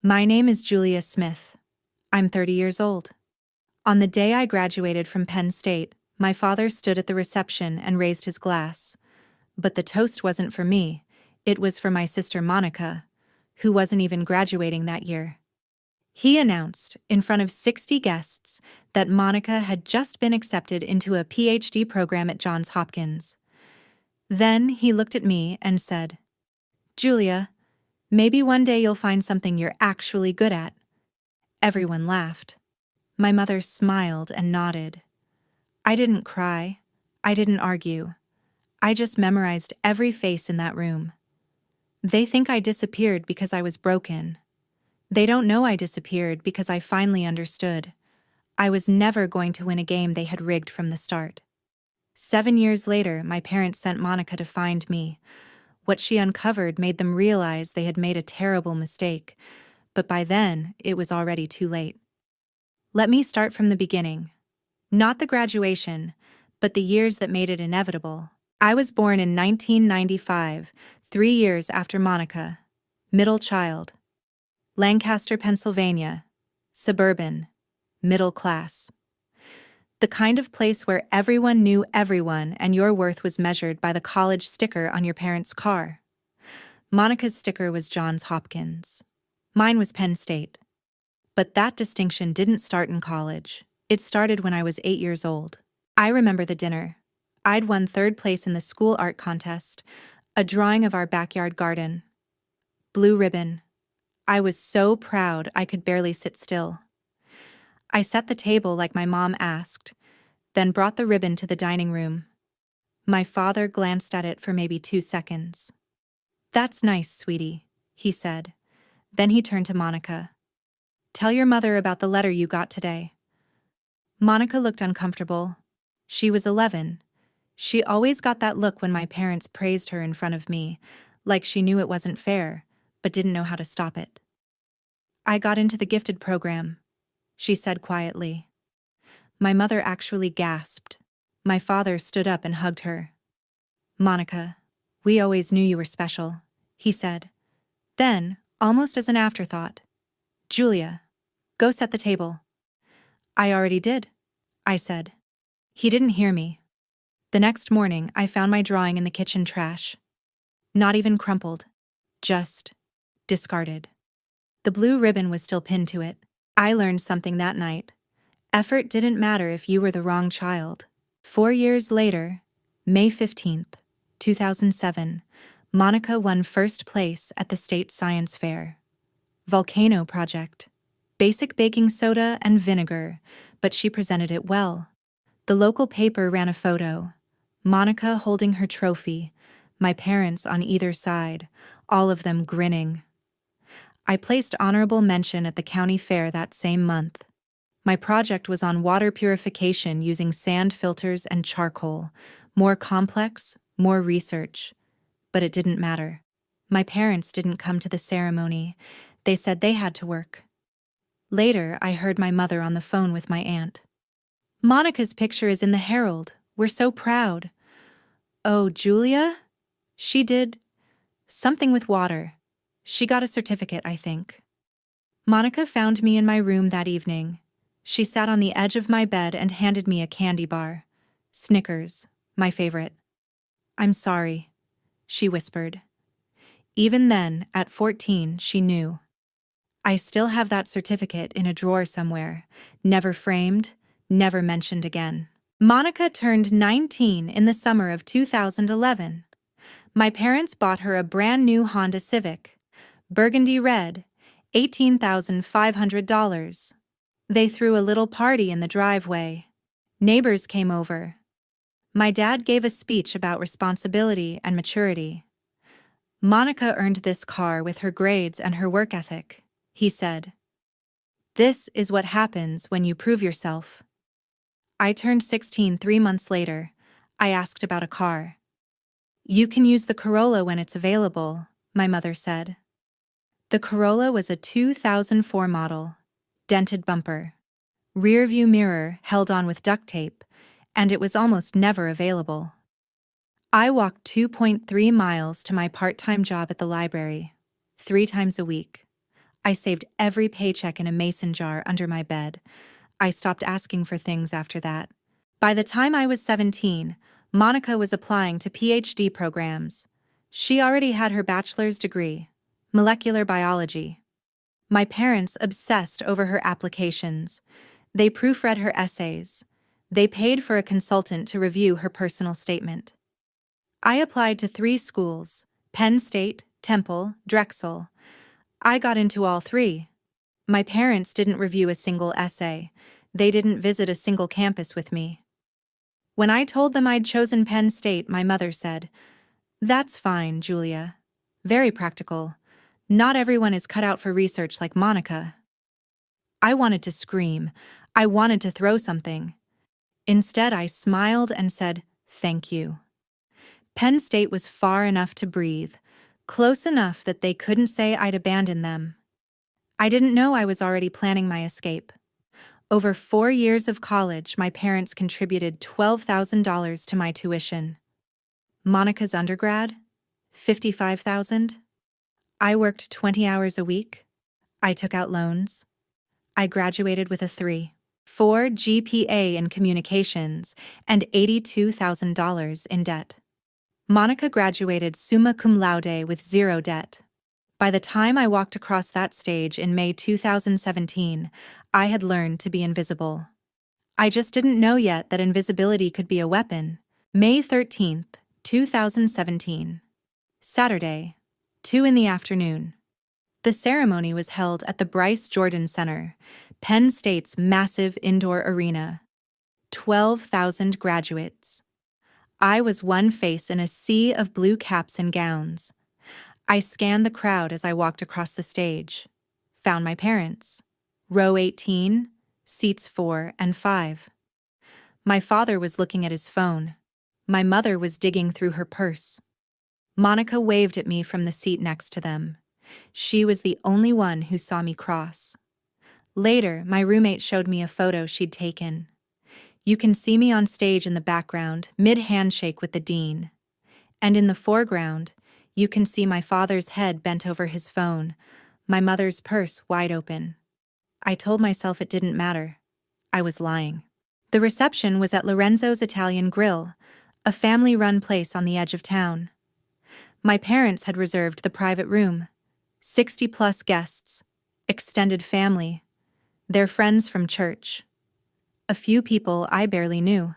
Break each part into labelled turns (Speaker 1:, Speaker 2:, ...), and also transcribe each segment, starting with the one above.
Speaker 1: My name is Julia Smith. I'm 30 years old. On the day I graduated from Penn State, my father stood at the reception and raised his glass. But the toast wasn't for me, it was for my sister Monica, who wasn't even graduating that year. He announced, in front of 60 guests, that Monica had just been accepted into a PhD program at Johns Hopkins. Then he looked at me and said, "Julia, maybe one day you'll find something you're actually good at." Everyone laughed. My mother smiled and nodded. I didn't cry. I didn't argue. I just memorized every face in that room. They think I disappeared because I was broken. They don't know I disappeared because I finally understood. I was never going to win a game they had rigged from the start. 7 years later, my parents sent Monica to find me. What she uncovered made them realize they had made a terrible mistake, but by then, it was already too late. Let me start from the beginning. Not the graduation, but the years that made it inevitable. I was born in 1995, 3 years after Monica. Middle child. Lancaster, Pennsylvania. Suburban. Middle class. The kind of place where everyone knew everyone and your worth was measured by the college sticker on your parents' car. Monica's sticker was Johns Hopkins. Mine was Penn State. But that distinction didn't start in college. It started when I was 8 years old. I remember the dinner. I'd won 3rd place in the school art contest, a drawing of our backyard garden. Blue ribbon. I was so proud I could barely sit still. I set the table like my mom asked, then brought the ribbon to the dining room. My father glanced at it for maybe 2 seconds. "That's nice, sweetie," he said. Then he turned to Monica. "Tell your mother about the letter you got today." Monica looked uncomfortable. She was 11. She always got that look when my parents praised her in front of me, like she knew it wasn't fair, but didn't know how to stop it. "I got into the gifted program," she said quietly. My mother actually gasped. My father stood up and hugged her. "Monica, we always knew you were special," he said. Then, almost as an afterthought, "Julia, go set the table." "I already did," I said. He didn't hear me. The next morning, I found my drawing in the kitchen trash. Not even crumpled. Just discarded. The blue ribbon was still pinned to it. I learned something that night. Effort didn't matter if you were the wrong child. 4 years later, May 15th, 2007, Monica won 1st place at the state science fair. Volcano project. Basic baking soda and vinegar, but she presented it well. The local paper ran a photo. Monica holding her trophy, my parents on either side, all of them grinning. I placed honorable mention at the county fair that same month. My project was on water purification using sand filters and charcoal. More complex, more research. But it didn't matter. My parents didn't come to the ceremony. They said they had to work. Later, I heard my mother on the phone with my aunt. "Monica's picture is in the Herald. We're so proud." "Oh, Julia?" "She did something with water. She got a certificate, I think." Monica found me in my room that evening. She sat on the edge of my bed and handed me a candy bar. Snickers, my favorite. "I'm sorry," she whispered. Even then, at 14, she knew. I still have that certificate in a drawer somewhere, never framed, never mentioned again. Monica turned 19 in the summer of 2011. My parents bought her a brand new Honda Civic, burgundy red, $18,500. They threw a little party in the driveway. Neighbors came over. My dad gave a speech about responsibility and maturity. "Monica earned this car with her grades and her work ethic," he said. "This is what happens when you prove yourself." I turned 16 3 months later. I asked about a car. "You can use the Corolla when it's available," my mother said. The Corolla was a 2004 model. Dented bumper. Rear-view mirror held on with duct tape, and it was almost never available. I walked 2.3 miles to my part-time job at the library, 3 times a week. I saved every paycheck in a mason jar under my bed. I stopped asking for things after that. By the time I was 17, Monica was applying to PhD programs. She already had her bachelor's degree, molecular biology. My parents obsessed over her applications. They proofread her essays. They paid for a consultant to review her personal statement. I applied to 3 schools: Penn State, Temple, Drexel. I got into all 3. My parents didn't review a single essay. They didn't visit a single campus with me. When I told them I'd chosen Penn State, my mother said, "That's fine, Julia. Very practical. Not everyone is cut out for research like Monica." I wanted to scream. I wanted to throw something. Instead, I smiled and said, "Thank you." Penn State was far enough to breathe, close enough that they couldn't say I'd abandoned them. I didn't know I was already planning my escape. Over 4 years of college, my parents contributed $12,000 to my tuition. Monica's undergrad? $55,000? I worked 20 hours a week. I took out loans. I graduated with a 3.4 GPA in communications and $82,000 in debt. Monica graduated summa cum laude with 0 debt. By the time I walked across that stage in May 2017, I had learned to be invisible. I just didn't know yet that invisibility could be a weapon. May 13th, 2017. Saturday, 2 in the afternoon. The ceremony was held at the Bryce Jordan Center, Penn State's massive indoor arena. 12,000 graduates. I was one face in a sea of blue caps and gowns. I scanned the crowd as I walked across the stage. Found my parents. Row 18, seats 4 and 5. My father was looking at his phone. My mother was digging through her purse. Monica waved at me from the seat next to them. She was the only one who saw me cross. Later, my roommate showed me a photo she'd taken. You can see me on stage in the background, mid-handshake with the dean. And in the foreground, you can see my father's head bent over his phone, my mother's purse wide open. I told myself it didn't matter. I was lying. The reception was at Lorenzo's Italian Grill, a family-run place on the edge of town. My parents had reserved the private room. 60-plus guests, extended family, their friends from church. A few people I barely knew.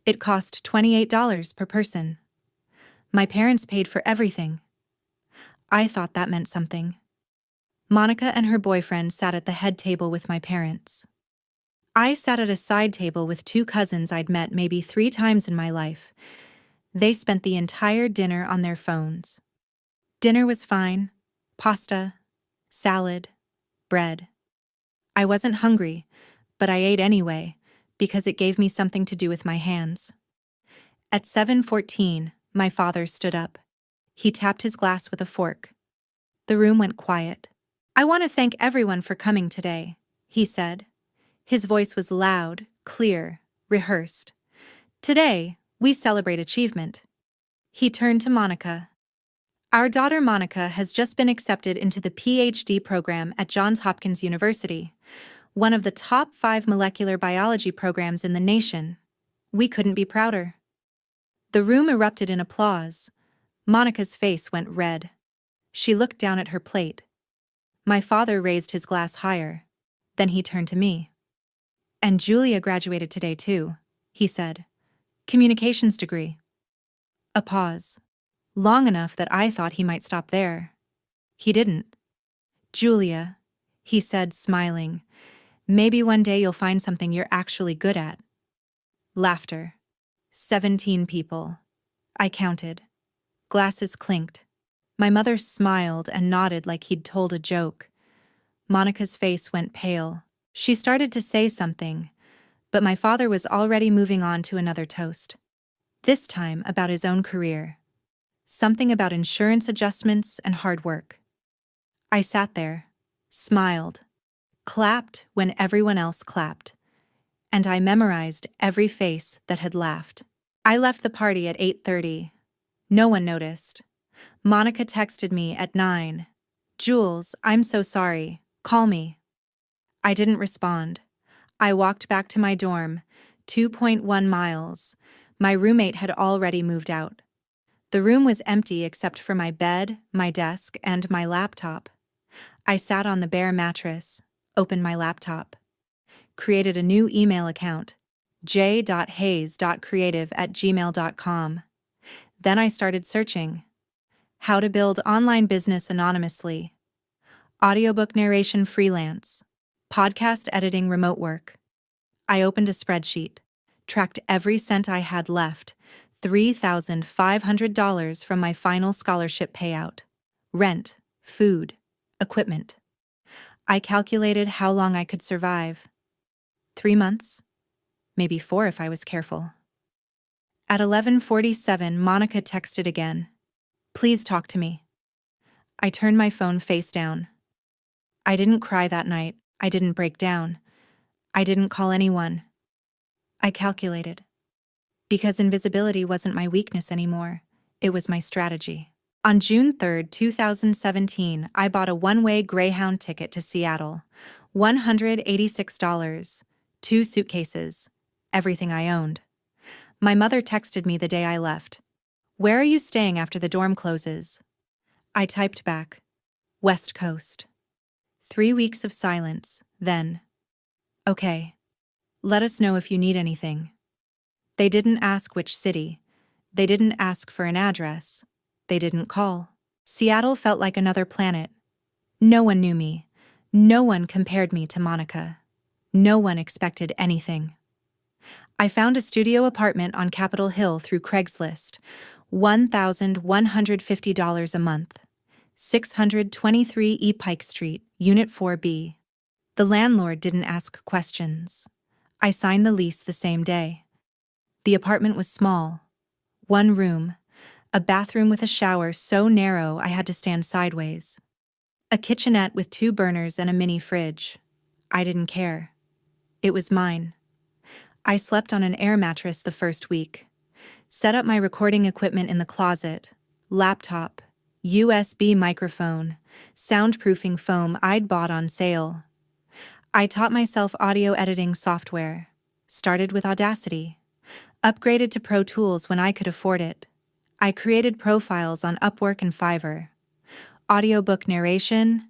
Speaker 1: It cost $28 per person. My parents paid for everything. I thought that meant something. Monica and her boyfriend sat at the head table with my parents. I sat at a side table with 2 cousins I'd met maybe 3 times in my life. They spent the entire dinner on their phones. Dinner was fine. Pasta, salad, bread. I wasn't hungry, but I ate anyway, because it gave me something to do with my hands. At 7:14, my father stood up. He tapped his glass with a fork. The room went quiet. "I want to thank everyone for coming today," he said. His voice was loud, clear, rehearsed. "Today, we celebrate achievement." He turned to Monica. "Our daughter Monica has just been accepted into the PhD program at Johns Hopkins University, one of the top 5 molecular biology programs in the nation. We couldn't be prouder." The room erupted in applause. Monica's face went red. She looked down at her plate. My father raised his glass higher. Then he turned to me. "And Julia graduated today too," he said. "Communications degree." A pause. Long enough that I thought he might stop there. He didn't. "Julia," he said, smiling, "maybe one day you'll find something you're actually good at." Laughter. 17 people. I counted. Glasses clinked. My mother smiled and nodded like he'd told a joke. Monica's face went pale. She started to say something, but my father was already moving on to another toast. This time about his own career. Something about insurance adjustments and hard work. I sat there, smiled, clapped when everyone else clapped, and I memorized every face that had laughed. I left the party at 8:30. No one noticed. Monica texted me at 9. Jules, I'm so sorry. Call me. I didn't respond. I walked back to my dorm, 2.1 miles. My roommate had already moved out. The room was empty except for my bed, my desk, and my laptop. I sat on the bare mattress, opened my laptop, created a new email account, j.hayes.creative@gmail.com. Then I started searching. How to build online business anonymously. Audiobook narration freelance. Podcast editing remote work. I opened a spreadsheet, tracked every cent I had left, $3,500 from my final scholarship payout. Rent, food, equipment. I calculated how long I could survive. 3 months? Maybe 4 if I was careful. At 11:47, Monica texted again. Please talk to me. I turned my phone face down. I didn't cry that night. I didn't break down. I didn't call anyone. I calculated. Because invisibility wasn't my weakness anymore, it was my strategy. On June 3, 2017, I bought a one-way Greyhound ticket to Seattle. $186. 2 suitcases. Everything I owned. My mother texted me the day I left. Where are you staying after the dorm closes? I typed back. West Coast. 3 weeks of silence, then. Okay. Let us know if you need anything. They didn't ask which city. They didn't ask for an address. They didn't call. Seattle felt like another planet. No one knew me. No one compared me to Monica. No one expected anything. I found a studio apartment on Capitol Hill through Craigslist. $1,150 a month. 623 E Pike Street, Unit 4B. The landlord didn't ask questions. I signed the lease the same day. The apartment was small. 1 room, a bathroom with a shower so narrow I had to stand sideways. A kitchenette with 2 burners and a mini fridge. I didn't care. It was mine. I slept on an air mattress the first week. Set up my recording equipment in the closet. Laptop, USB microphone, soundproofing foam I'd bought on sale. I taught myself audio editing software. Started with Audacity. Upgraded to Pro Tools when I could afford it. I created profiles on Upwork and Fiverr. Audiobook narration,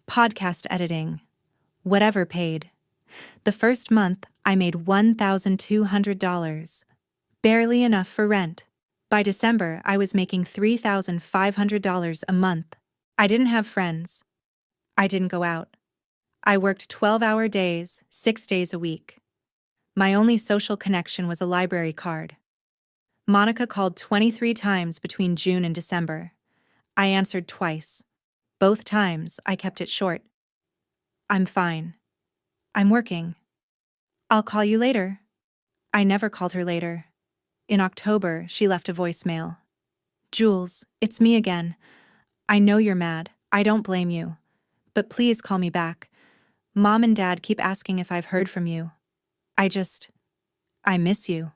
Speaker 1: podcast editing, whatever paid. The first month, I made $1,200. Barely enough for rent. By December, I was making $3,500 a month. I didn't have friends. I didn't go out. I worked 12-hour days, 6 days a week. My only social connection was a library card. Monica called 23 times between June and December. I answered twice. Both times, I kept it short. I'm fine. I'm working. I'll call you later. I never called her later. In October, she left a voicemail. Jules, it's me again. I know you're mad. I don't blame you. But please call me back. Mom and Dad keep asking if I've heard from you. I miss you.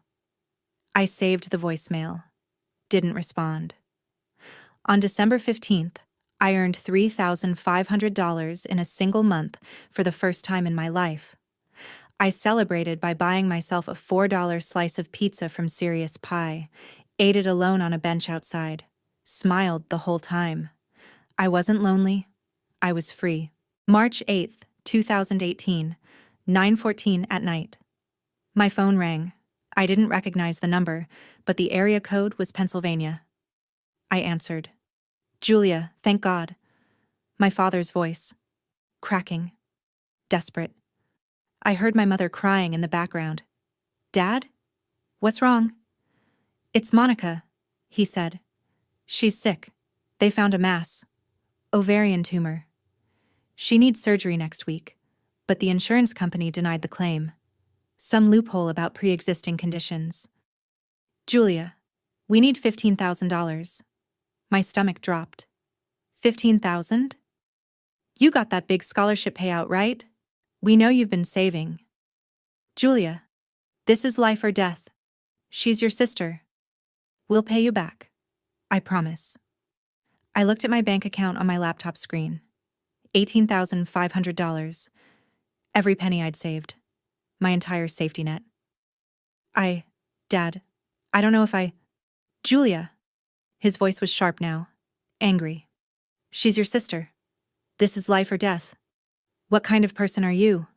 Speaker 1: I saved the voicemail. Didn't respond. On December 15th, I earned $3,500 in a single month for the first time in my life. I celebrated by buying myself a $4 slice of pizza from Serious Pie, ate it alone on a bench outside, smiled the whole time. I wasn't lonely. I was free. March 8th, 2018, 9:14 at night. My phone rang. I didn't recognize the number, but the area code was Pennsylvania. I answered. Julia, thank God. My father's voice. Cracking. Desperate. I heard my mother crying in the background. Dad? What's wrong? It's Monica, he said. She's sick. They found a mass. Ovarian tumor. She needs surgery next week, but the insurance company denied the claim. Some loophole about pre-existing conditions. Julia, we need $15,000. My stomach dropped. 15,000? You got that big scholarship payout, right? We know you've been saving. Julia, this is life or death. She's your sister. We'll pay you back. I promise. I looked at my bank account on my laptop screen. $18,500. Every penny I'd saved. My entire safety net. Dad, I don't know if Julia. His voice was sharp now. Angry. She's your sister. This is life or death. What kind of person are you?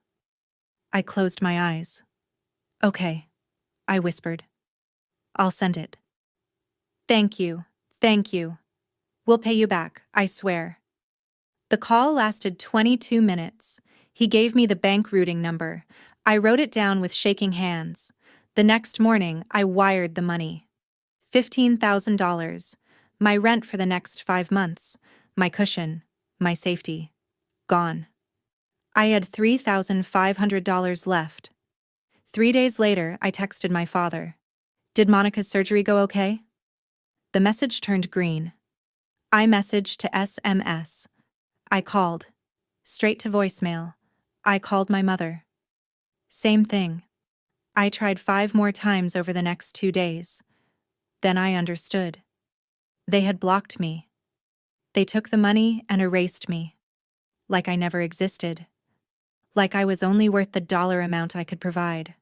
Speaker 1: I closed my eyes. Okay, I whispered. I'll send it. Thank you. Thank you. We'll pay you back, I swear. The call lasted 22 minutes. He gave me the bank routing number. I wrote it down with shaking hands. The next morning, I wired the money. $15,000. My rent for the next 5 months. My cushion. My safety. Gone. I had $3,500 left. 3 days later, I texted my father. Did Monica's surgery go okay? The message turned green. iMessage to SMS. I called. Straight to voicemail. I called my mother. Same thing. I tried 5 more times over the next 2 days. Then I understood. They had blocked me. They took the money and erased me. Like I never existed. Like I was only worth the dollar amount I could provide.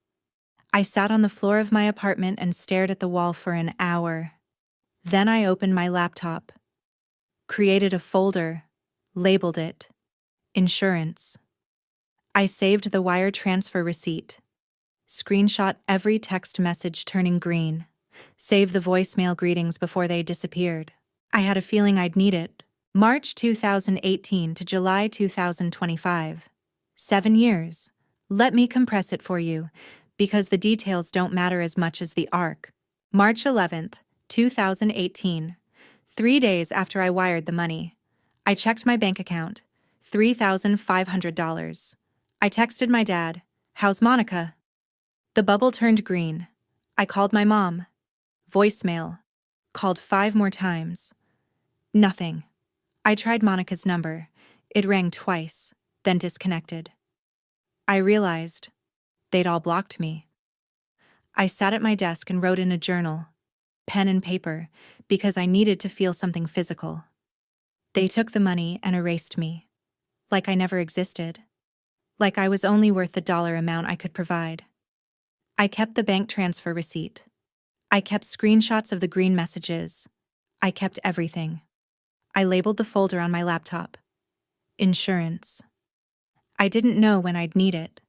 Speaker 1: I sat on the floor of my apartment and stared at the wall for an hour. Then I opened my laptop. Created a folder. Labeled it Insurance. I saved the wire transfer receipt. Screenshot every text message turning green. Save the voicemail greetings before they disappeared. I had a feeling I'd need it. March 2018 to July 2025. 7 years. Let me compress it for you, because the details don't matter as much as the arc. March 11th, 2018. 3 days after I wired the money. I checked my bank account. $3,500. I texted my dad, "How's Monica?" The bubble turned green. I called my mom. Voicemail. Called 5 more times. Nothing. I tried Monica's number. It rang twice, then disconnected. I realized they'd all blocked me. I sat at my desk and wrote in a journal, pen and paper, because I needed to feel something physical. They took the money and erased me. Like I never existed. Like I was only worth the dollar amount I could provide. I kept the bank transfer receipt. I kept screenshots of the green messages. I kept everything. I labeled the folder on my laptop. Insurance. I didn't know when I'd need it,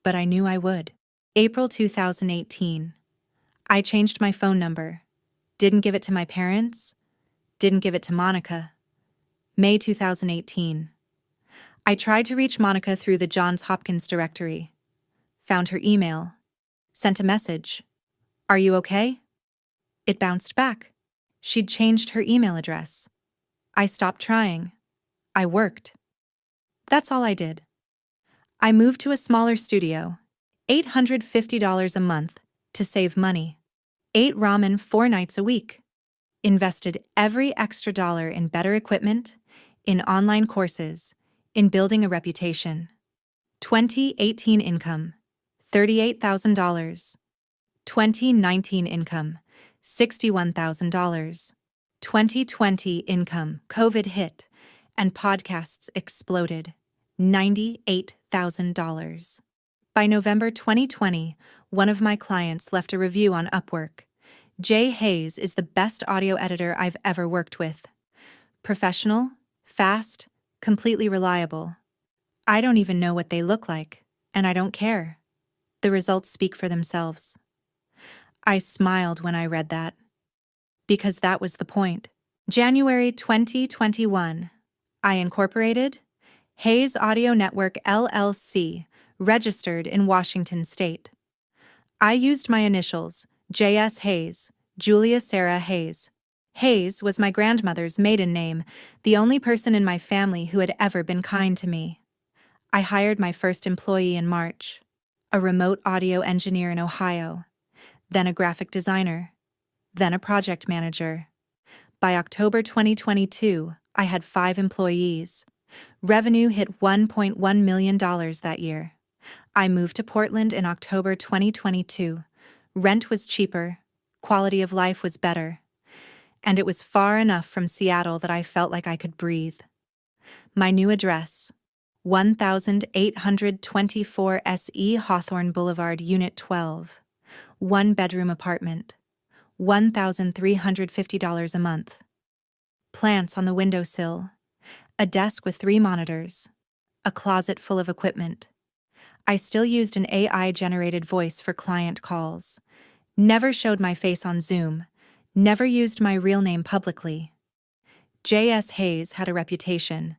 Speaker 1: but I knew I would. April 2018. I changed my phone number. Didn't give it to my parents. Didn't give it to Monica. May 2018. I tried to reach Monica through the Johns Hopkins directory. Found her email. Sent a message. "Are you okay?" It bounced back. She'd changed her email address. I stopped trying. I worked. That's all I did. I moved to a smaller studio, $850 a month, to save money. Ate ramen 4 nights a week. Invested every extra dollar in better equipment, in online courses, in building a reputation. 2018 income, $38,000. 2019 income, $61,000. 2020 income, COVID hit, and podcasts exploded, $98,000. By November 2020, one of my clients left a review on Upwork. Jay Hayes is the best audio editor I've ever worked with. Professional, fast, completely reliable. I don't even know what they look like, and I don't care. The results speak for themselves. I smiled when I read that. Because that was the point. January 2021. I incorporated Hayes Audio Network LLC, registered in Washington State. I used my initials, J.S. Hayes, Julia Sarah Hayes. Hayes was my grandmother's maiden name, the only person in my family who had ever been kind to me. I hired my first employee in March, a remote audio engineer in Ohio, then a graphic designer, then a project manager. By October 2022, I had 5 employees. Revenue hit $1.1 million that year. I moved to Portland in October 2022. Rent was cheaper, quality of life was better, and it was far enough from Seattle that I felt like I could breathe. My new address: 1824 SE Hawthorne Boulevard, Unit 12. One-bedroom apartment. $1,350 a month. Plants on the windowsill. A desk with 3 monitors. A closet full of equipment. I still used an AI-generated voice for client calls. Never showed my face on Zoom. Never used my real name publicly. J.S. Hayes had a reputation.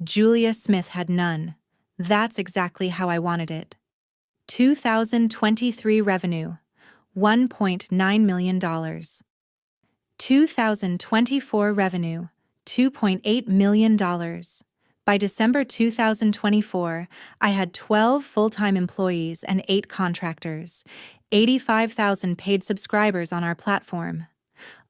Speaker 1: Julia Smith had none. That's exactly how I wanted it. 2023 revenue: $1.9 million. 2024 revenue: $2.8 million. By December 2024, I had 12 full-time employees and 8 contractors, 85,000 paid subscribers on our platform.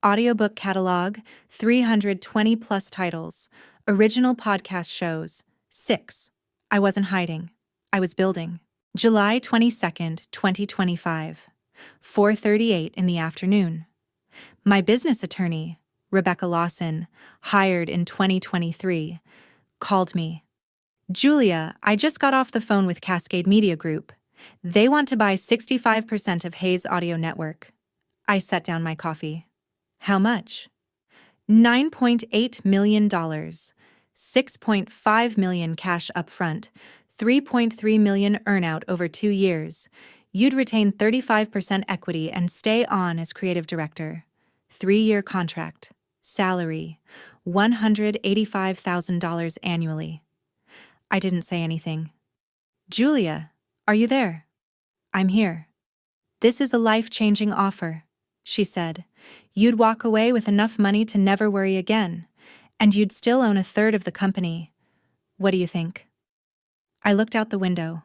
Speaker 1: Audiobook catalog: 320-plus titles. Original podcast shows: 6. I wasn't hiding. I was building. July 22nd, 2025. 4:38 in the afternoon. My business attorney, Rebecca Lawson, hired in 2023, called me. Julia, I just got off the phone with Cascade Media Group. They want to buy 65% of Hayes Audio Network. I set down my coffee. How much? $9.8 million, $6.5 million cash upfront, $3.3 million earnout over 2 years. You'd retain 35% equity and stay on as creative director. 3-year contract. Salary: $185,000 annually. I didn't say anything. Julia, are you there? I'm here. This is a life-changing offer, she said. You'd walk away with enough money to never worry again, and you'd still own 1/3 of the company. What do you think? I looked out the window.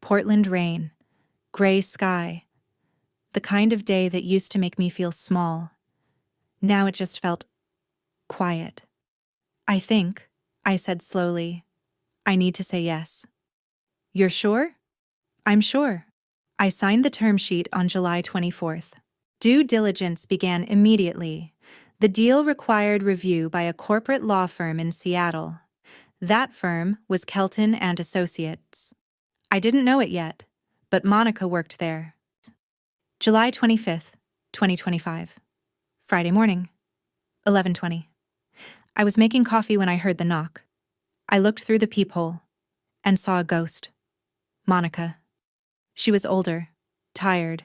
Speaker 1: Portland rain, gray sky, the kind of day that used to make me feel small. Now it just felt quiet. I think, I said slowly, I need to say yes. You're sure? I'm sure. I signed the term sheet on July 24th. Due diligence began immediately. The deal required review by a corporate law firm in Seattle. That firm was Kelton and Associates. I didn't know it yet, but Monica worked there. July 25th, 2025. Friday morning, 11:20. I was making coffee when I heard the knock. I looked through the peephole and saw a ghost. Monica. She was older, tired,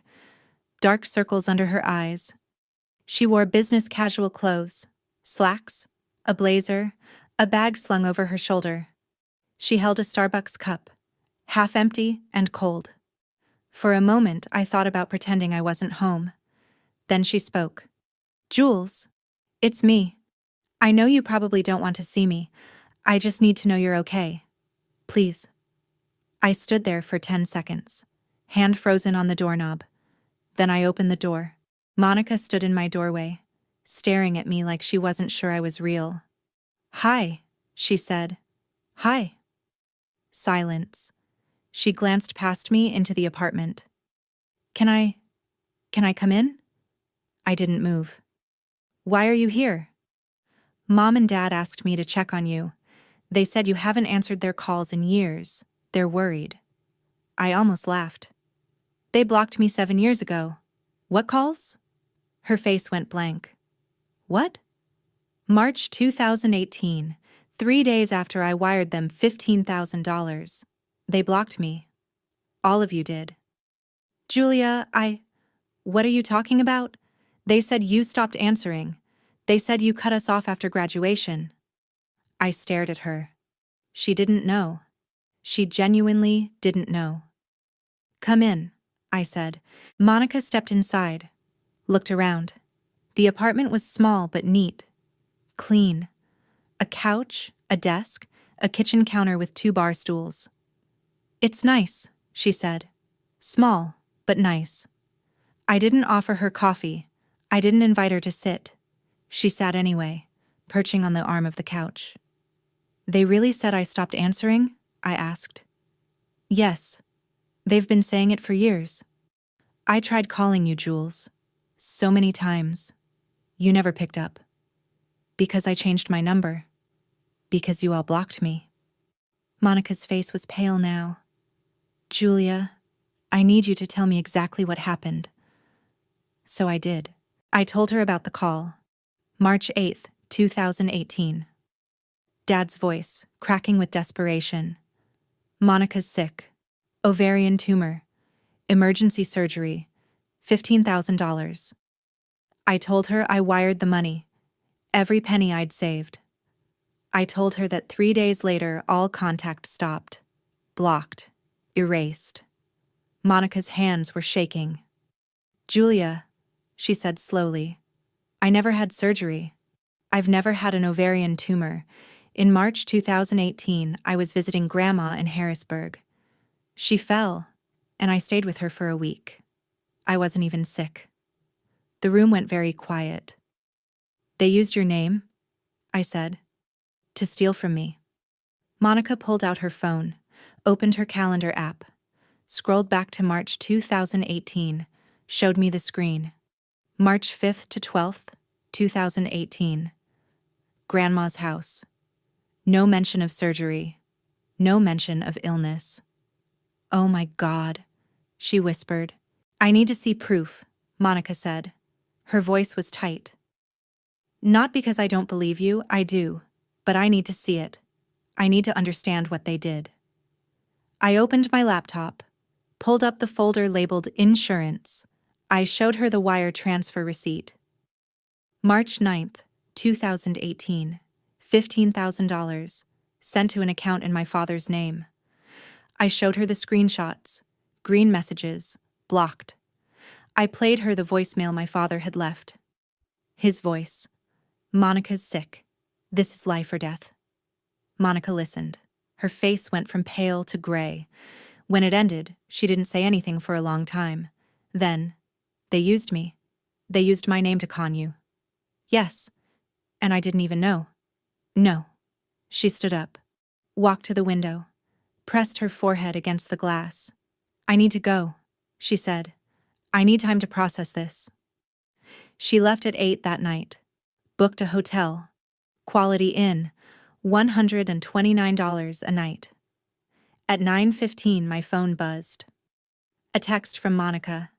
Speaker 1: dark circles under her eyes. She wore business casual clothes, slacks, a blazer, a bag slung over her shoulder. She held a Starbucks cup, half empty and cold. For a moment, I thought about pretending I wasn't home. Then she spoke. Jules, it's me. I know you probably don't want to see me. I just need to know you're okay. Please. I stood there for 10 seconds, hand frozen on the doorknob. Then I opened the door. Monica stood in my doorway, staring at me like she wasn't sure I was real. Hi, she said. Hi. Silence. She glanced past me into the apartment. Can I come in? I didn't move. Why are you here? Mom and Dad asked me to check on you. They said you haven't answered their calls in years. They're worried. I almost laughed. They blocked me 7 years ago. What calls? Her face went blank. What? March 2018, 3 days after I wired them $15,000. They blocked me. All of you did. Julia, What are you talking about? They said you stopped answering. They said you cut us off after graduation. I stared at her. She didn't know. She genuinely didn't know. Come in, I said. Monica stepped inside, looked around. The apartment was small but neat, clean. A couch, a desk, a kitchen counter with 2 bar stools. It's nice, she said. Small, but nice. I didn't offer her coffee. I didn't invite her to sit. She sat anyway, perching on the arm of the couch. They really said I stopped answering? I asked. Yes. They've been saying it for years. I tried calling you, Jules. So many times. You never picked up. Because I changed my number. Because you all blocked me. Monica's face was pale now. Julia, I need you to tell me exactly what happened. So I did. I told her about the call. March 8th, 2018. Dad's voice, cracking with desperation. Monica's sick. Ovarian tumor. Emergency surgery. $15,000. I told her I wired the money. Every penny I'd saved. I told her that 3 days later all contact stopped. Blocked. Erased. Monica's hands were shaking. Julia, she said slowly, I never had surgery. I've never had an ovarian tumor. In March 2018, I was visiting Grandma in Harrisburg. She fell, and I stayed with her for a week. I wasn't even sick. The room went very quiet. They used your name, I said, to steal from me. Monica pulled out her phone, opened her calendar app, scrolled back to March 2018, showed me the screen. March 5th to 12th, 2018. Grandma's house. No mention of surgery. No mention of illness. Oh my God, she whispered. I need to see proof, Monica said. Her voice was tight. Not because I don't believe you, I do, but I need to see it. I need to understand what they did. I opened my laptop, pulled up the folder labeled Insurance. I showed her the wire transfer receipt. March 9th, 2018. $15,000, sent to an account in my father's name. I showed her the screenshots. Green messages. Blocked. I played her the voicemail my father had left. His voice. Monica's sick. This is life or death. Monica listened. Her face went from pale to gray. When it ended, she didn't say anything for a long time. Then, they used me. They used my name to con you. Yes. And I didn't even know. No. She stood up, walked to the window, pressed her forehead against the glass. I need to go, she said. I need time to process this. She left at 8 that night, booked a hotel, Quality Inn, $129 a night. At 9:15, my phone buzzed. A text from Monica.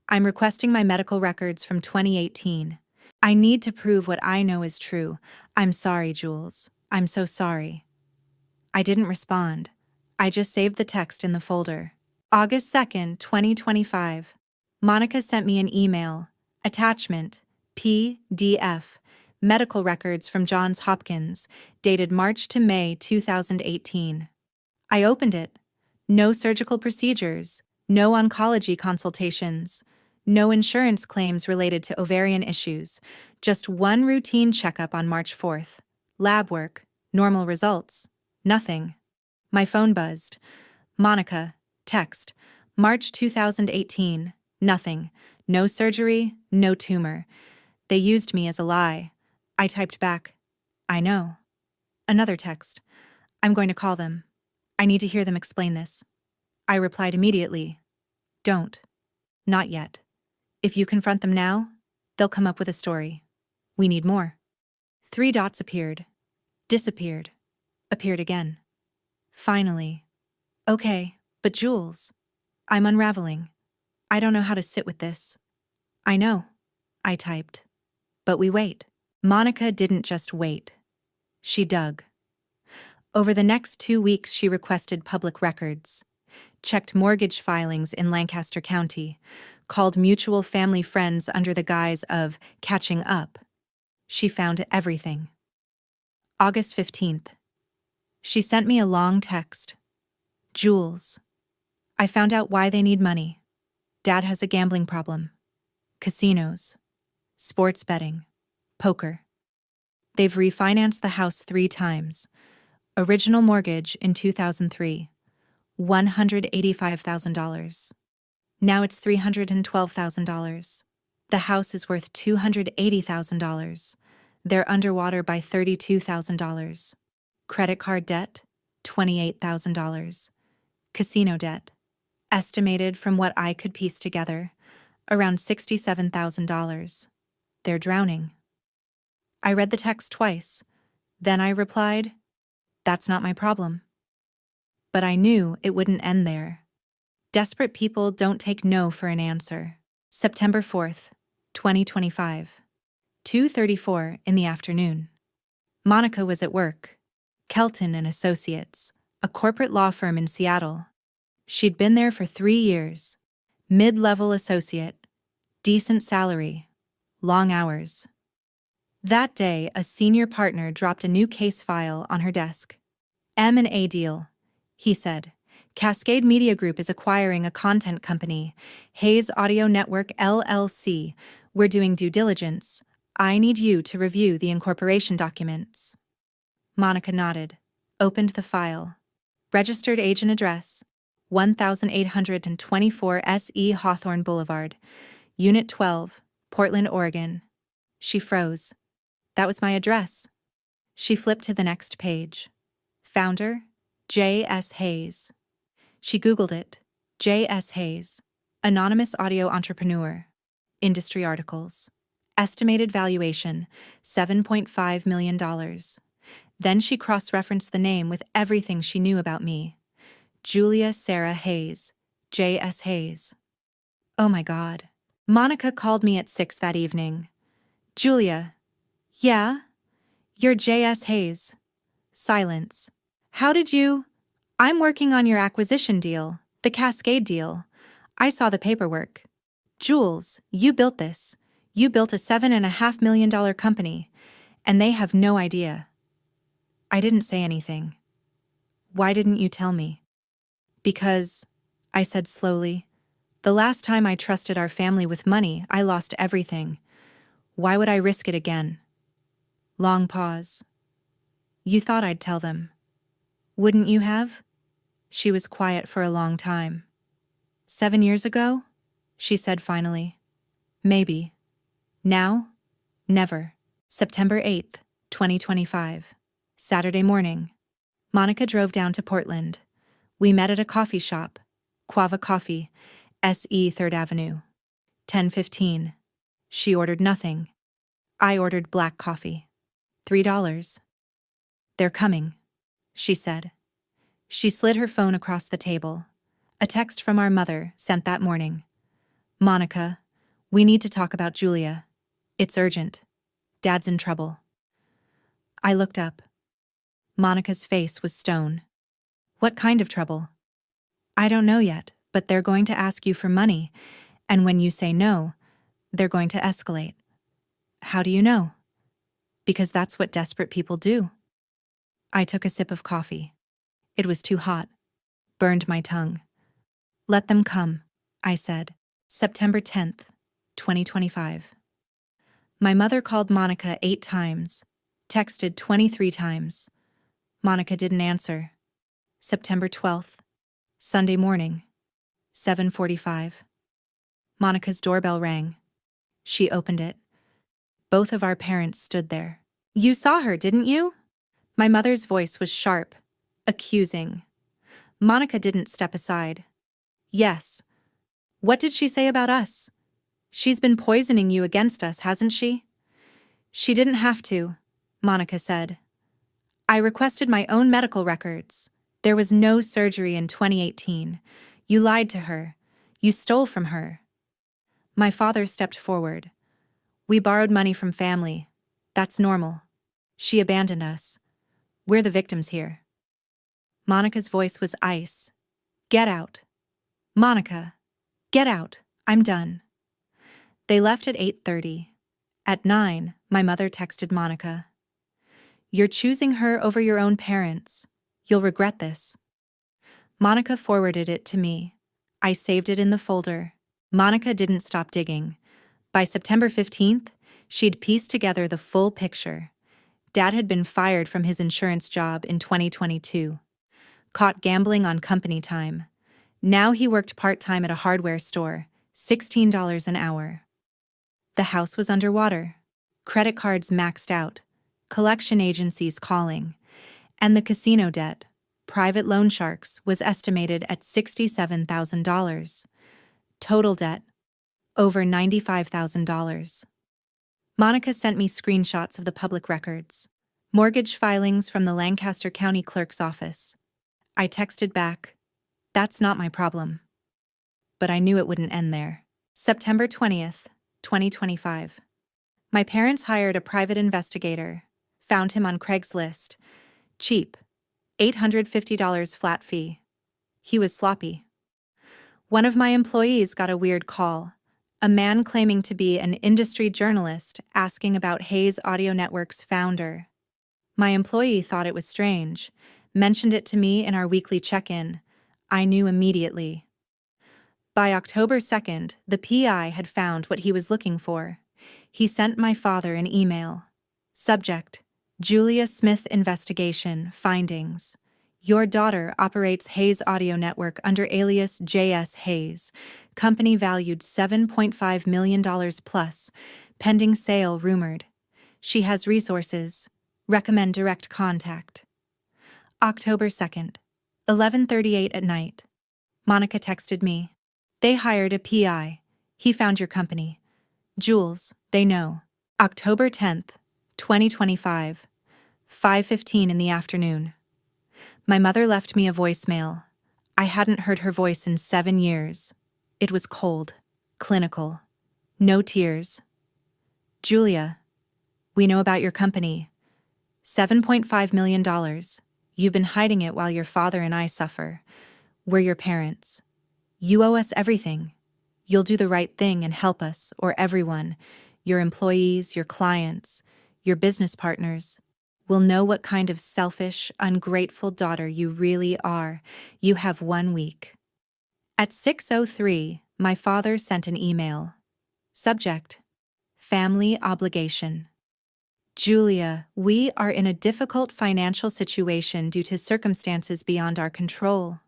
Speaker 1: I'm requesting my medical records from 2018. I need to prove what I know is true. I'm sorry, Jules. I'm so sorry. I didn't respond. I just saved the text in the folder. August 2nd, 2025. Monica sent me an email. Attachment. PDF. Medical records from Johns Hopkins, dated March to May 2018. I opened it. No surgical procedures. No oncology consultations. No insurance claims related to ovarian issues. Just one routine checkup on March 4th. Lab work. Normal results. Nothing. My phone buzzed. Monica. Text. March 2018. Nothing. No surgery. No tumor. They used me as a lie. I typed back. I know. Another text. I'm going to call them. I need to hear them explain this. I replied immediately. Don't. Not yet. If you confront them now, they'll come up with a story. We need more. 3 dots appeared. Disappeared. Appeared again. Finally. Okay, but Jules, I'm unraveling. I don't know how to sit with this. I know. I typed. But we wait. Monica didn't just wait. She dug. Over the next 2 weeks, she requested public records, checked mortgage filings in Lancaster County, called mutual family friends under the guise of catching up. She found everything. August 15th. She sent me a long text. Jules, I found out why they need money. Dad has a gambling problem. Casinos. Sports betting. Poker. They've refinanced the house 3 times. Original mortgage in 2003. $185,000. Now it's $312,000. The house is worth $280,000. They're underwater by $32,000. Credit card debt, $28,000. Casino debt, estimated from what I could piece together, around $67,000. They're drowning. I read the text twice. Then I replied, "That's not my problem." But I knew it wouldn't end there. Desperate people don't take no for an answer. September 4th, 2025. 2:34 in the afternoon. Monica was at work. Kelton and Associates, a corporate law firm in Seattle. She'd been there for 3 years. Mid-level associate, decent salary, long hours. That day, a senior partner dropped a new case file on her desk. M&A deal, he said. Cascade Media Group is acquiring a content company, Hayes Audio Network LLC. We're doing due diligence. I need you to review the incorporation documents. Monica nodded, opened the file. Registered agent address, 1824 S.E. Hawthorne Boulevard, Unit 12, Portland, Oregon. She froze. That was my address. She flipped to the next page. Founder, J.S. Hayes. She Googled it. J.S. Hayes. Anonymous audio entrepreneur. Industry articles. Estimated valuation, $7.5 million. Then she cross-referenced the name with everything she knew about me. Julia Sarah Hayes. J.S. Hayes. Oh my God. Monica called me at 6 that evening. Julia. Yeah? You're J.S. Hayes. Silence. How did you? I'm working on your acquisition deal, the Cascade deal. I saw the paperwork. Jules, you built this. You built a $7.5 million company, and they have no idea. I didn't say anything. Why didn't you tell me? Because, I said slowly, the last time I trusted our family with money, I lost everything. Why would I risk it again? Long pause. You thought I'd tell them. Wouldn't you have? She was quiet for a long time. 7 years ago? She said finally. Maybe. Now? Never. September 8th, 2025. Saturday morning. Monica drove down to Portland. We met at a coffee shop, Quava Coffee, SE 3rd Avenue. 10:15. She ordered nothing. I ordered black coffee. $3. They're coming, she said. She slid her phone across the table. A text from our mother sent that morning. Monica, we need to talk about Julia. It's urgent. Dad's in trouble. I looked up. Monica's face was stone. What kind of trouble? I don't know yet, but they're going to ask you for money, and when you say no, they're going to escalate. How do you know? Because that's what desperate people do. I took a sip of coffee. It was too hot. Burned my tongue. Let them come, I said. September 10th, 2025. My mother called Monica 8 times, texted 23 times. Monica didn't answer. September 12th, Sunday morning, 7:45. Monica's doorbell rang. She opened it. Both of our parents stood there. You saw her, didn't you? My mother's voice was sharp, accusing. Monica didn't step aside. Yes. What did she say about us? She's been poisoning you against us, hasn't she? She didn't have to, Monica said. I requested my own medical records. There was no surgery in 2018. You lied to her. You stole from her. My father stepped forward. We borrowed money from family. That's normal. She abandoned us. We're the victims here. Monica's voice was ice. Get out. Monica, get out. I'm done. They left at 8:30. At 9, my mother texted Monica. You're choosing her over your own parents. You'll regret this. Monica forwarded it to me. I saved it in the folder. Monica didn't stop digging. By September 15th, she'd pieced together the full picture. Dad had been fired from his insurance job in 2022. Caught gambling on company time. Now he worked part-time at a hardware store, $16 an hour. The house was underwater. Credit cards maxed out. Collection agencies calling. And the casino debt, private loan sharks, was estimated at $67,000. Total debt, over $95,000. Monica sent me screenshots of the public records. Mortgage filings from the Lancaster County Clerk's office. I texted back, "That's not my problem." But I knew it wouldn't end there. September 20th, 2025. My parents hired a private investigator, found him on Craigslist. Cheap, $850 flat fee. He was sloppy. One of my employees got a weird call. A man claiming to be an industry journalist asking about Hayes Audio Network's founder. My employee thought it was strange, mentioned it to me in our weekly check-in. I knew immediately. By October 2nd, the PI had found what he was looking for. He sent my father an email. Subject: Julia Smith investigation findings. Your daughter operates Hayes Audio Network under alias J.S. Hayes. Company valued $7.5 million plus. Pending sale rumored. She has resources. Recommend direct contact. October 2nd, 11:38 at night. Monica texted me. They hired a PI. He found your company. Jules, they know. October 10th, 2025, 5:15 in the afternoon. My mother left me a voicemail. I hadn't heard her voice in 7 years. It was cold, clinical. No tears. Julia, we know about your company. $7.5 million. You've been hiding it while your father and I suffer. We're your parents. You owe us everything. You'll do the right thing and help us, or everyone, your employees, your clients, your business partners, will know what kind of selfish, ungrateful daughter you really are. You have 1 week. At 6:03, my father sent an email. Subject: Family obligation. Julia, we are in a difficult financial situation due to circumstances beyond our control.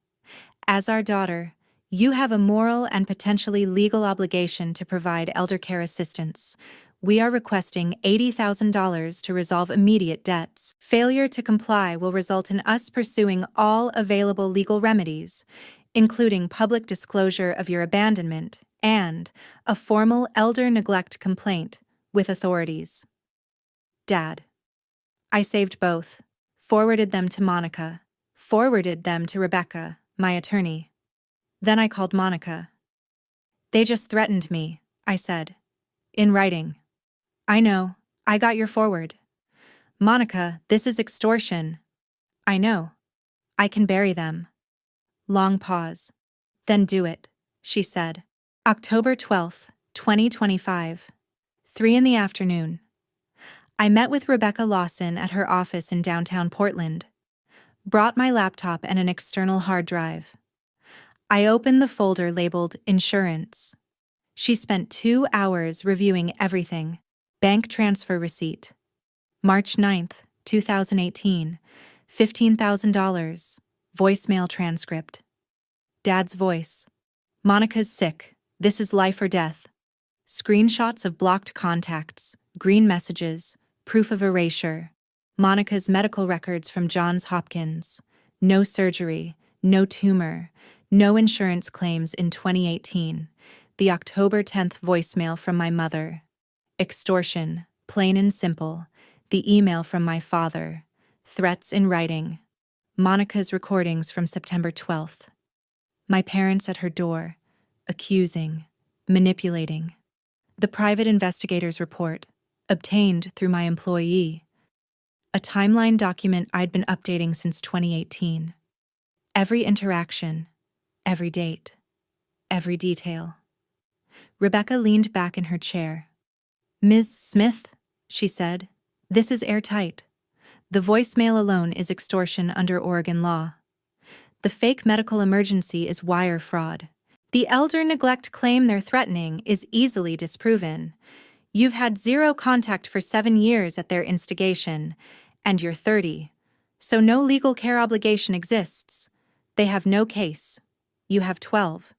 Speaker 1: As our daughter, you have a moral and potentially legal obligation to provide elder care assistance. We are requesting $80,000 to resolve immediate debts. Failure to comply will result in us pursuing all available legal remedies, including public disclosure of your abandonment and a formal elder neglect complaint with authorities. Dad. I saved both, forwarded them to Monica, forwarded them to Rebecca, my attorney. Then I called Monica. They just threatened me, I said. In writing. I know, I got your forward. Monica, this is extortion. I know. I can bury them. Long pause. Then do it, she said. October 12th, 2025. 3 in the afternoon. I met with Rebecca Lawson at her office in downtown Portland. Brought my laptop and an external hard drive. I opened the folder labeled Insurance. She spent 2 hours reviewing everything. Bank transfer receipt. March 9th, 2018. $15,000. Voicemail transcript. Dad's voice. Monica's sick. This is life or death. Screenshots of blocked contacts, green messages, proof of erasure. Monica's medical records from Johns Hopkins. No surgery, no tumor, no insurance claims in 2018. The October 10th voicemail from my mother. Extortion, plain and simple. The email from my father. Threats in writing. Monica's recordings from September 12th. My parents at her door, accusing, manipulating. The private investigator's report, obtained through my employee. A timeline document I'd been updating since 2018. Every interaction, every date, every detail. Rebecca leaned back in her chair. Ms. Smith, she said, this is airtight. The voicemail alone is extortion under Oregon law. The fake medical emergency is wire fraud. The elder neglect claim they're threatening is easily disproven. You've had 0 contact for 7 years at their instigation, and you're 30, so no legal care obligation exists. They have no case. You have 12.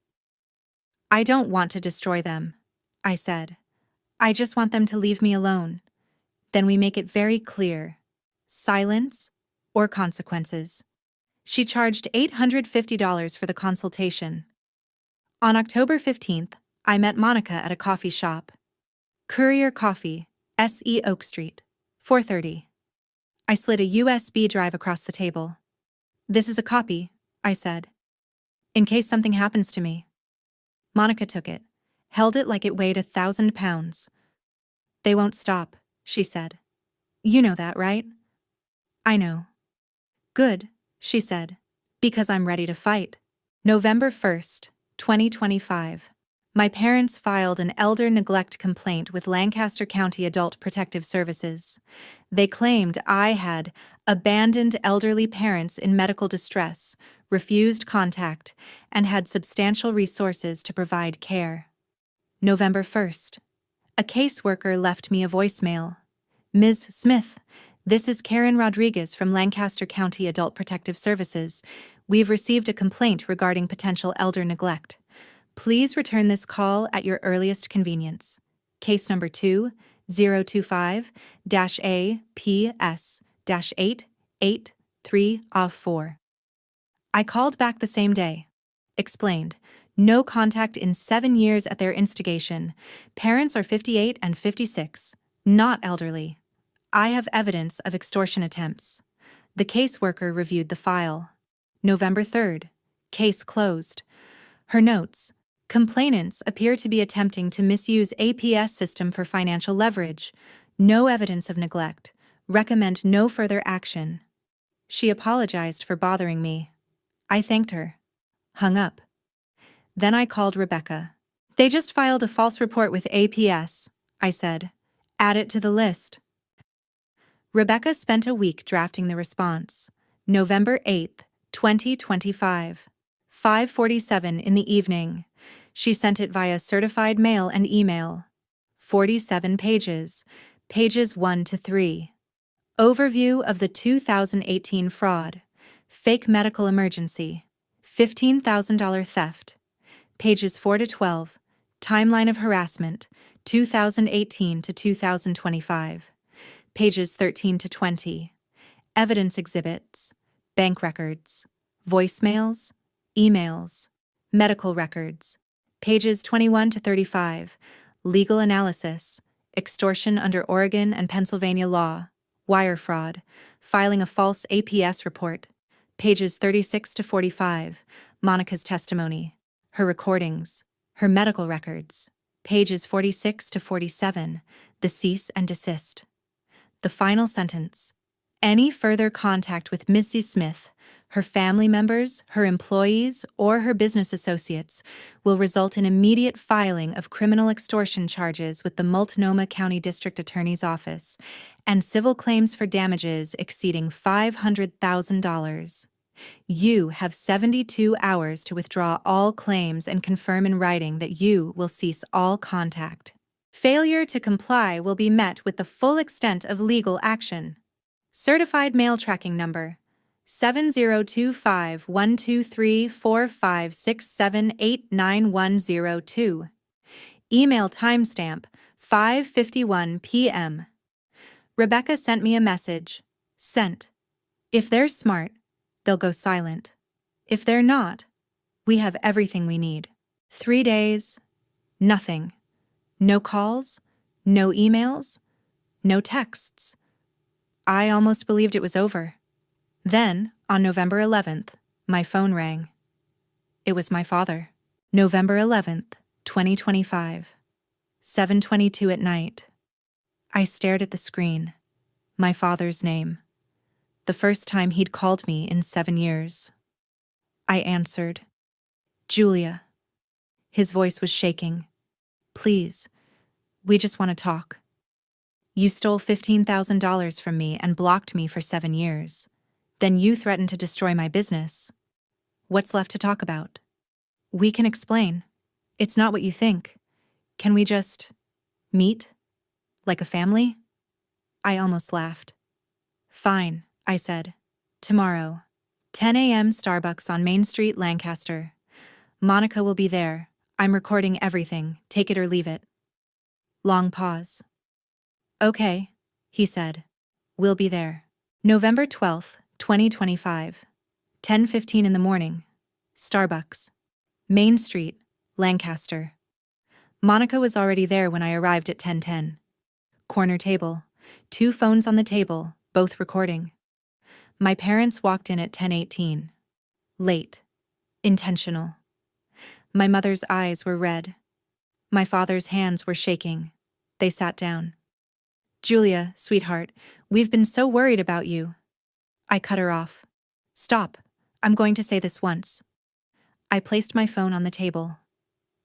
Speaker 1: I don't want to destroy them, I said. I just want them to leave me alone. Then we make it very clear. Silence or consequences. She charged $850 for the consultation. On October 15th, I met Monica at a coffee shop. Courier Coffee, SE Oak Street, 4:30. I slid a USB drive across the table. "This is a copy," I said. "In case something happens to me." Monica took it, held it like it weighed 1,000 pounds. "They won't stop," she said. "You know that, right?" "I know." "Good," she said, "because I'm ready to fight." November 1st, 2025. My parents filed an elder neglect complaint with Lancaster County Adult Protective Services. They claimed I had abandoned elderly parents in medical distress, refused contact, and had substantial resources to provide care. November 1st. A caseworker left me a voicemail. "Ms. Smith, this is Karen Rodriguez from Lancaster County Adult Protective Services. We've received a complaint regarding potential elder neglect. Please return this call at your earliest convenience. Case number 2025-APS-883-4. I called back the same day. Explained. No contact in 7 years at their instigation. Parents are 58 and 56, not elderly. I have evidence of extortion attempts. The caseworker reviewed the file. November 3rd. Case closed. Her notes. Complainants appear to be attempting to misuse APS system for financial leverage. No evidence of neglect. Recommend no further action. She apologized for bothering me. I thanked her. Hung up. Then I called Rebecca. "They just filed a false report with APS," I said. "Add it to the list." Rebecca spent a week drafting the response. November 8th, 2025. 5:47 in the evening. She sent it via certified mail and email. 47 pages. Pages 1 to 3. Overview of the 2018 fraud. Fake medical emergency. $15,000 theft. Pages 4 to 12. Timeline of harassment, 2018 to 2025. Pages 13 to 20. Evidence exhibits. Bank records. Voicemails. Emails. Medical records. Pages 21 to 35. Legal analysis. Extortion under Oregon and Pennsylvania law. Wire fraud. Filing a false APS report. Pages 36 to 45. Monica's testimony. Her recordings. Her medical records. Pages 46 to 47. The cease and desist. The final sentence. Any further contact with Mrs. Smith, her family members, her employees, or her business associates will result in immediate filing of criminal extortion charges with the Multnomah County District Attorney's Office and civil claims for damages exceeding $500,000. You have 72 hours to withdraw all claims and confirm in writing that you will cease all contact. Failure to comply will be met with the full extent of legal action. Certified mail tracking number 7025-123-4567-89102. Email timestamp 5:51 p.m. Rebecca sent me a message. Sent. If they're smart, they'll go silent. If they're not, we have everything we need. 3 days, nothing. No calls, no emails, no texts. I almost believed it was over. Then, on November 11th, my phone rang. It was my father. November 11th, 2025. 7:22 at night. I stared at the screen. My father's name. The first time he'd called me in 7 years. I answered. "Julia." His voice was shaking. "Please, we just want to talk. You stole $15,000 from me and blocked me for 7 years. Then you threatened to destroy my business. What's left to talk about? We can explain. It's not what you think. Can we just meet? Like a family?" I almost laughed. "Fine," I said. "Tomorrow. 10 a.m. Starbucks on Main Street, Lancaster. Monica will be there. I'm recording everything. Take it or leave it." Long pause. "Okay," he said. "We'll be there." November 12th, 2025. 10:15 in the morning. Starbucks. Main Street, Lancaster. Monica was already there when I arrived at 10:10. Corner table. 2 phones on the table. both recording. My parents walked in at 10:18. Late. Intentional. My mother's eyes were red. My father's hands were shaking. They sat down. Julia, sweetheart, we've been so worried about you. I cut her off. Stop. I'm going to say this once. I placed my phone on the table.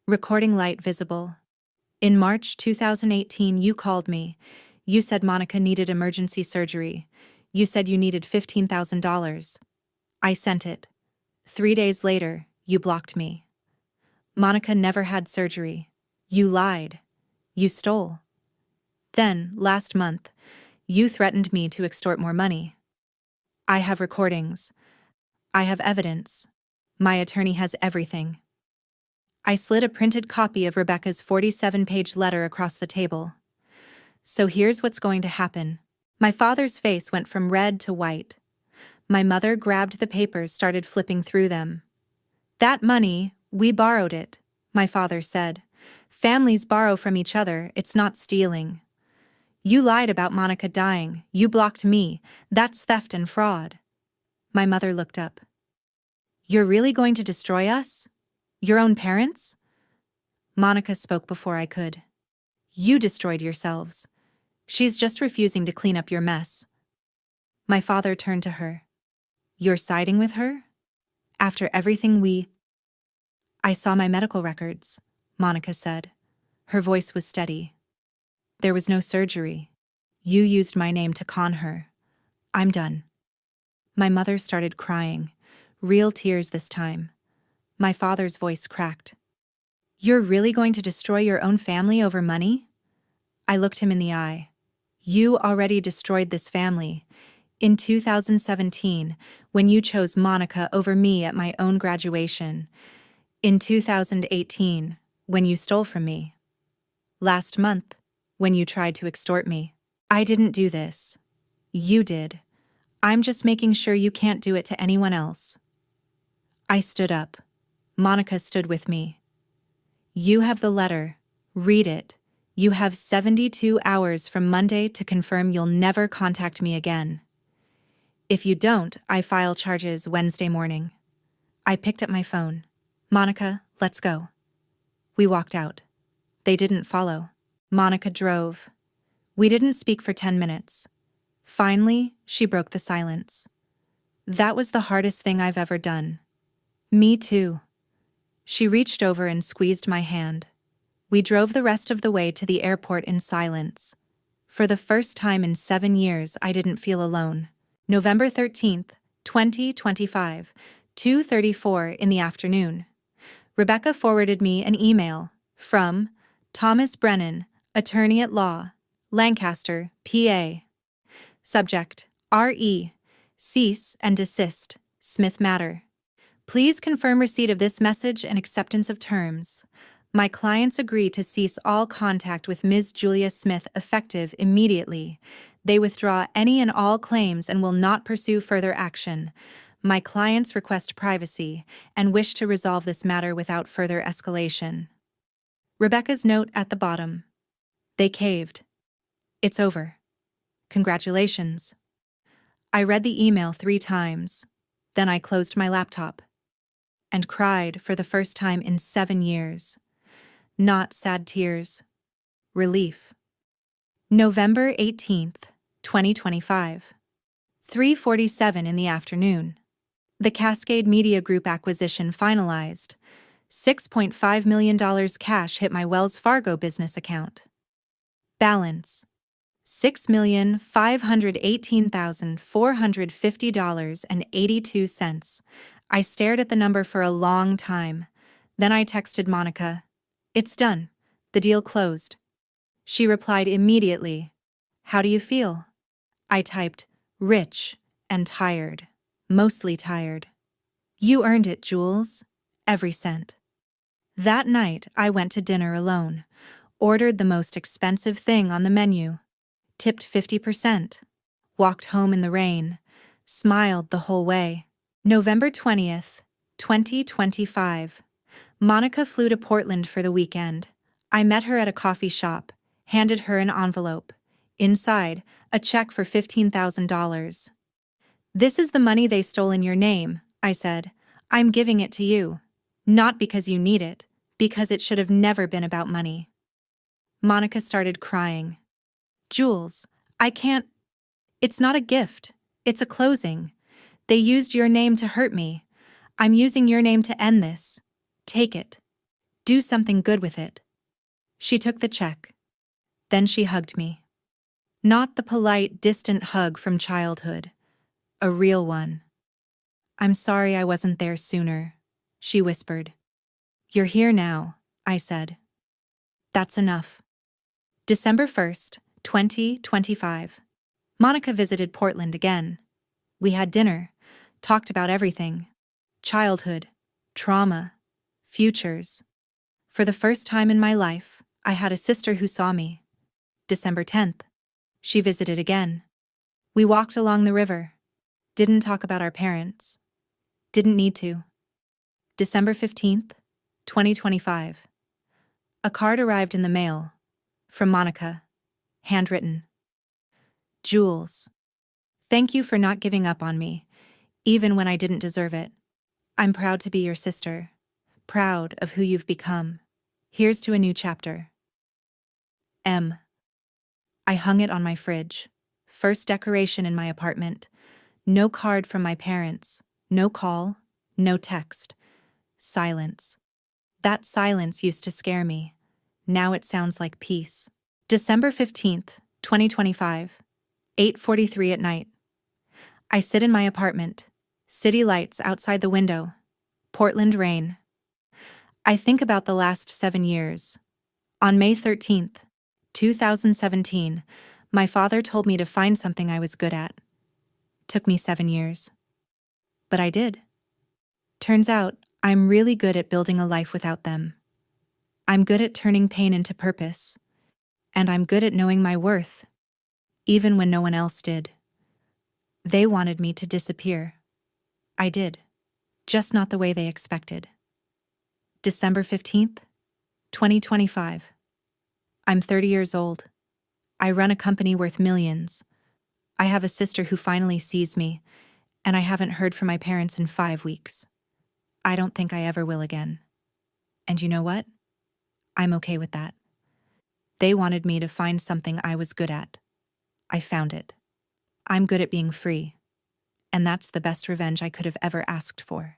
Speaker 1: Recording light visible. In March 2018, you called me. You said Monica needed emergency surgery. You said you needed $15,000. I sent it. 3 days later, you blocked me. Monica never had surgery. You lied. You stole. Then, last month, you threatened me to extort more money. I have recordings. I have evidence. My attorney has everything. I slid a printed copy of Rebecca's 47-page letter across the table. So here's what's going to happen. My father's face went from red to white. My mother grabbed the papers, started flipping through them. That money, we borrowed it, my father said. Families borrow from each other, it's not stealing. You lied about Monica dying, you blocked me, that's theft and fraud. My mother looked up. You're really going to destroy us? Your own parents? Monica spoke before I could. You destroyed yourselves. She's just refusing to clean up your mess. My father turned to her. You're siding with her? After everything I saw my medical records, Monica said. Her voice was steady. There was no surgery. You used my name to con her. I'm done. My mother started crying, real tears this time. My father's voice cracked. You're really going to destroy your own family over money? I looked him in the eye. You already destroyed this family. In 2017, when you chose Monica over me at my own graduation. In 2018, when you stole from me. Last month, when you tried to extort me. I didn't do this. You did. I'm just making sure you can't do it to anyone else. I stood up. Monica stood with me. You have the letter. Read it. You have 72 hours from Monday to confirm you'll never contact me again. If you don't, I file charges Wednesday morning. I picked up my phone. Monica, let's go. We walked out. They didn't follow. Monica drove. We didn't speak for 10 minutes. Finally, she broke the silence. That was the hardest thing I've ever done. Me too. She reached over and squeezed my hand. We drove the rest of the way to the airport in silence. For the first time in 7 years, I didn't feel alone. November 13th, 2025, 2:34 in the afternoon. Rebecca forwarded me an email from Thomas Brennan, attorney at law, Lancaster, PA. Subject, R.E. Cease and desist, Smith matter. Please confirm receipt of this message and acceptance of terms. My clients agree to cease all contact with Ms. Julia Smith effective immediately. They withdraw any and all claims and will not pursue further action. My clients request privacy and wish to resolve this matter without further escalation. Rebecca's note at the bottom. They caved. It's over. Congratulations. I read the email 3 times. Then I closed my laptop and cried for the first time in 7 years. Not sad tears. Relief. November 18th, 2025. 3:47 in the afternoon. The Cascade Media Group acquisition finalized. $6.5 million cash hit my Wells Fargo business account. Balance. $6,518,450.82. I stared at the number for a long time. Then I texted Monica. It's done. The deal closed. She replied immediately. How do you feel? I typed, rich and tired. Mostly tired. You earned it, Jules. Every cent. That night, I went to dinner alone. Ordered the most expensive thing on the menu. Tipped 50%. Walked home in the rain. Smiled the whole way. November 20th, 2025. Monica flew to Portland for the weekend. I met her at a coffee shop, handed her an envelope. Inside, a check for $15,000. This is the money they stole in your name, I said. I'm giving it to you. Not because you need it, because it should have never been about money. Monica started crying. Jules, I can't. It's not a gift. It's a closing. They used your name to hurt me. I'm using your name to end this. Take it. Do something good with it. She took the check. Then she hugged me. Not the polite, distant hug from childhood. A real one. I'm sorry I wasn't there sooner, she whispered. You're here now, I said. That's enough. December 1st, 2025. Monica visited Portland again. We had dinner, talked about everything. Childhood, trauma, futures. For the first time in my life, I had a sister who saw me. December 10th. She visited again. We walked along the river. Didn't talk about our parents. Didn't need to. December 15th, 2025. A card arrived in the mail. From Monica. Handwritten. Jules. Thank you for not giving up on me, even when I didn't deserve it. I'm proud to be your sister. Proud of who you've become. Here's to a new chapter. M. I hung it on my fridge. First decoration in my apartment. No card from my parents. No call. No text. Silence. That silence used to scare me. Now it sounds like peace. December 15th, 2025. 8:43 at night. I sit in my apartment. City lights outside the window. Portland rain. I think about the last 7 years. On May 13th, 2017, my father told me to find something I was good at. Took me 7 years. But I did. Turns out, I'm really good at building a life without them. I'm good at turning pain into purpose. And I'm good at knowing my worth, even when no one else did. They wanted me to disappear. I did. Just not the way they expected. December 15th, 2025. I'm 30 years old. I run a company worth millions. I have a sister who finally sees me, and I haven't heard from my parents in 5 weeks. I don't think I ever will again. And you know what? I'm okay with that. They wanted me to find something I was good at. I found it. I'm good at being free. And that's the best revenge I could have ever asked for.